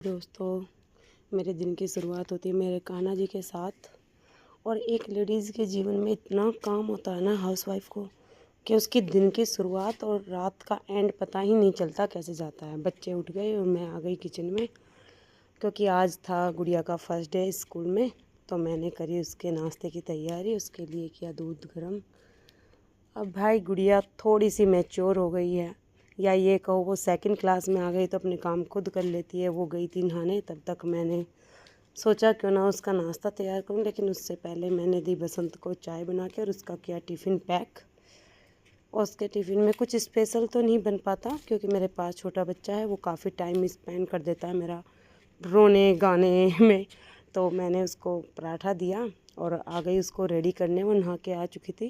दोस्तों, मेरे दिन की शुरुआत होती है मेरे कान्हा जी के साथ। और एक लेडीज़ के जीवन में इतना काम होता है ना हाउसवाइफ को, कि उसकी दिन की शुरुआत और रात का एंड पता ही नहीं चलता कैसे जाता है। बच्चे उठ गए और मैं आ गई किचन में, क्योंकि आज था गुड़िया का फर्स्ट डे स्कूल में। तो मैंने करी उसके नाश्ते की तैयारी, उसके लिए किया दूध गर्म। अब भाई गुड़िया थोड़ी सी मैच्योर हो गई है, या ये कहो वो सेकंड क्लास में आ गई तो अपने काम खुद कर लेती है। वो गई थी नहाने, तब तक मैंने सोचा क्यों ना उसका नाश्ता तैयार करूं। लेकिन उससे पहले मैंने दी बसंत को चाय बना के और उसका किया टिफ़िन पैक। और उसके टिफ़िन में कुछ स्पेशल तो नहीं बन पाता, क्योंकि मेरे पास छोटा बच्चा है, वो काफ़ी टाइम स्पेंड कर देता है मेरा रोने गाने में। तो मैंने उसको पराठा दिया और आ गई उसको रेडी करने। वो नहा के आ चुकी थी,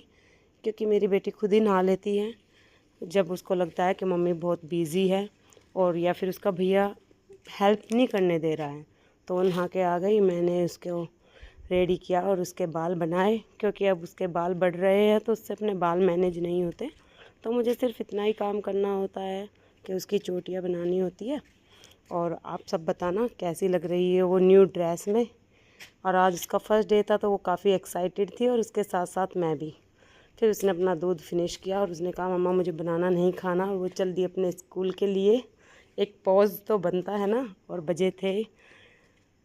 क्योंकि मेरी बेटी खुद ही नहा लेती है जब उसको लगता है कि मम्मी बहुत बिज़ी है, और या फिर उसका भैया हेल्प नहीं करने दे रहा है। तो वो नहा के आ गई, मैंने उसको रेडी किया और उसके बाल बनाए, क्योंकि अब उसके बाल बढ़ रहे हैं तो उससे अपने बाल मैनेज नहीं होते। तो मुझे सिर्फ इतना ही काम करना होता है कि उसकी चोटियाँ बनानी होती है। और आप सब बताना कैसी लग रही है वो न्यू ड्रेस में। और आज उसका फर्स्ट डे था तो वो काफ़ी एक्साइटेड थी, और उसके साथ साथ मैं भी। फिर उसने अपना दूध फिनिश किया और उसने कहा मम्मा मुझे बनाना नहीं खाना, और वो चल दी अपने स्कूल के लिए। एक पॉज तो बनता है ना। और बजे थे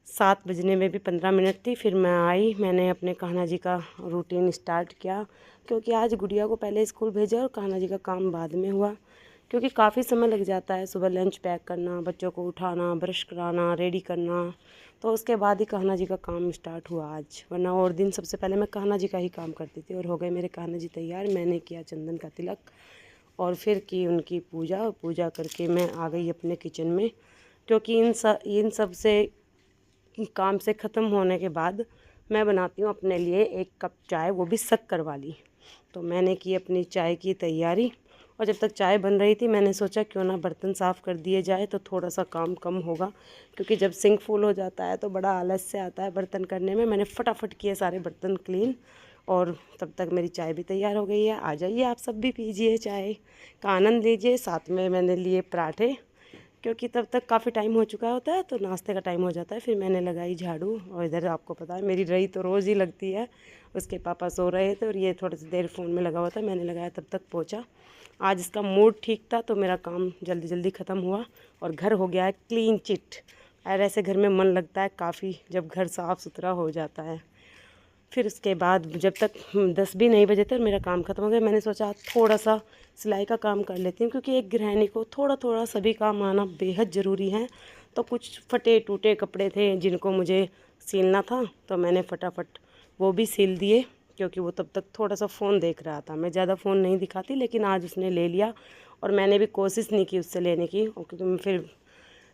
7 बजने में भी 15 मिनट थी। फिर मैं आई, मैंने अपने कान्हा जी का रूटीन स्टार्ट किया, क्योंकि आज गुड़िया को पहले स्कूल भेजा और कान्हा जी का काम बाद में हुआ। क्योंकि काफ़ी समय लग जाता है, सुबह लंच पैक करना, बच्चों को उठाना, ब्रश कराना, रेडी करना। तो उसके बाद ही कान्हा जी का काम स्टार्ट हुआ आज, वरना और दिन सबसे पहले मैं कान्हा जी का ही काम करती थी। और हो गए मेरे कान्हा जी तैयार। मैंने किया चंदन का तिलक और फिर की उनकी पूजा। पूजा करके मैं आ गई अपने किचन में, क्योंकि इन सब से काम से ख़त्म होने के बाद मैं बनाती हूँ अपने लिए 1 कप चाय, वो भी शक्कर वाली। तो मैंने की अपनी चाय की तैयारी। और जब तक चाय बन रही थी मैंने सोचा क्यों ना बर्तन साफ़ कर दिए जाए, तो थोड़ा सा काम कम होगा। क्योंकि जब सिंक फुल हो जाता है तो बड़ा आलस से आता है बर्तन करने में। मैंने फटाफट किए सारे बर्तन क्लीन, और तब तक मेरी चाय भी तैयार हो गई है। आ जाइए आप सब भी पीजिए, चाय का आनंद लीजिए। साथ में मैंने लिए पराठे, क्योंकि तब तक काफ़ी टाइम हो चुका होता है तो नाश्ते का टाइम हो जाता है। फिर मैंने लगाई झाड़ू, और इधर आपको पता है मेरी रही तो रोज़ ही लगती है। उसके पापा सो रहे थे और ये थोड़ी सी देर फ़ोन में लगा हुआ था, मैंने लगाया तब तक पोंछा। आज इसका मूड ठीक था तो मेरा काम जल्दी जल्दी ख़त्म हुआ, और घर हो गया है क्लीन चिट। और ऐसे घर में मन लगता है काफ़ी जब घर साफ़ सुथरा हो जाता है। फिर उसके बाद जब तक 10 भी नहीं बजे तक मेरा काम ख़त्म हो गया, मैंने सोचा थोड़ा सा सिलाई का काम कर लेती हूँ, क्योंकि एक गृहिणी को थोड़ा थोड़ा सभी काम आना बेहद ज़रूरी है। तो कुछ फटे टूटे कपड़े थे जिनको मुझे सिलना था, तो मैंने फटाफट वो भी सिल दिए। क्योंकि वो तब तक थोड़ा सा फ़ोन देख रहा था। मैं ज़्यादा फ़ोन नहीं दिखाती, लेकिन आज उसने ले लिया और मैंने भी कोशिश नहीं की उससे लेने की। और क्योंकि फिर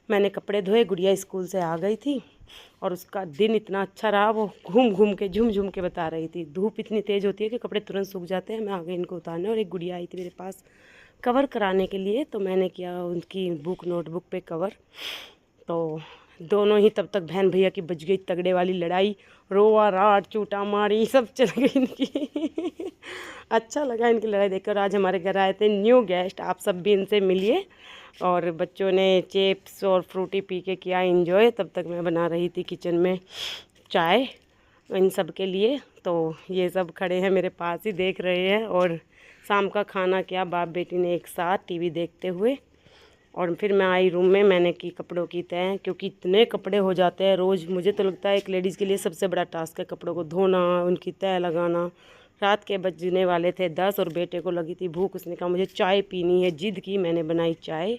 मैंने कपड़े धोए, गुड़िया स्कूल से आ गई थी और उसका दिन इतना अच्छा रहा। वो घूम घूम के झूम झूम के बता रही थी। धूप इतनी तेज़ होती है कि कपड़े तुरंत सूख जाते हैं। मैं आ गई इनको उतारने, और एक गुड़िया आई थी मेरे पास कवर कराने के लिए, तो मैंने किया उनकी नोटबुक पे कवर। तो दोनों ही तब तक बहन भैया की बज गई तगड़े वाली लड़ाई। रोआ राट चूटा मारी सब चल गई इनकी। अच्छा लगा इनकी लड़ाई देखकर। आज हमारे घर आए थे न्यू गेस्ट, आप सब भी इनसे मिलिए। और बच्चों ने चिप्स और फ्रूटी पी के किया एंजॉय। तब तक मैं बना रही थी किचन में चाय इन सब के लिए। तो ये सब खड़े हैं मेरे पास ही देख रहे हैं। और शाम का खाना क्या बाप बेटी ने एक साथ टीवी देखते हुए। और फिर मैं आई रूम में, मैंने की कपड़ों की तय, क्योंकि इतने कपड़े हो जाते हैं रोज़। मुझे तो लगता है एक लेडीज़ के लिए सबसे बड़ा टास्क है कपड़ों को धोना, उनकी तय लगाना। रात के बजने वाले थे 10 और बेटे को लगी थी भूख। उसने कहा मुझे चाय पीनी है, जिद की, मैंने बनाई चाय।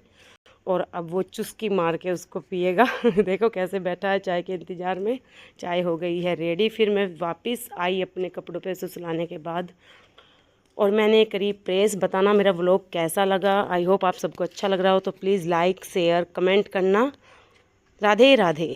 और अब वो चुस्की मार के उसको पिएगा। देखो कैसे बैठा है चाय के इंतज़ार में। चाय हो गई है रेडी। फिर मैं वापस आई अपने कपड़ों पे सुसलाने के बाद, और मैंने करी प्रेस। बताना मेरा व्लॉग कैसा लगा। आई होप आप सबको अच्छा लग रहा हो, तो प्लीज़ लाइक शेयर कमेंट करना। राधे राधे।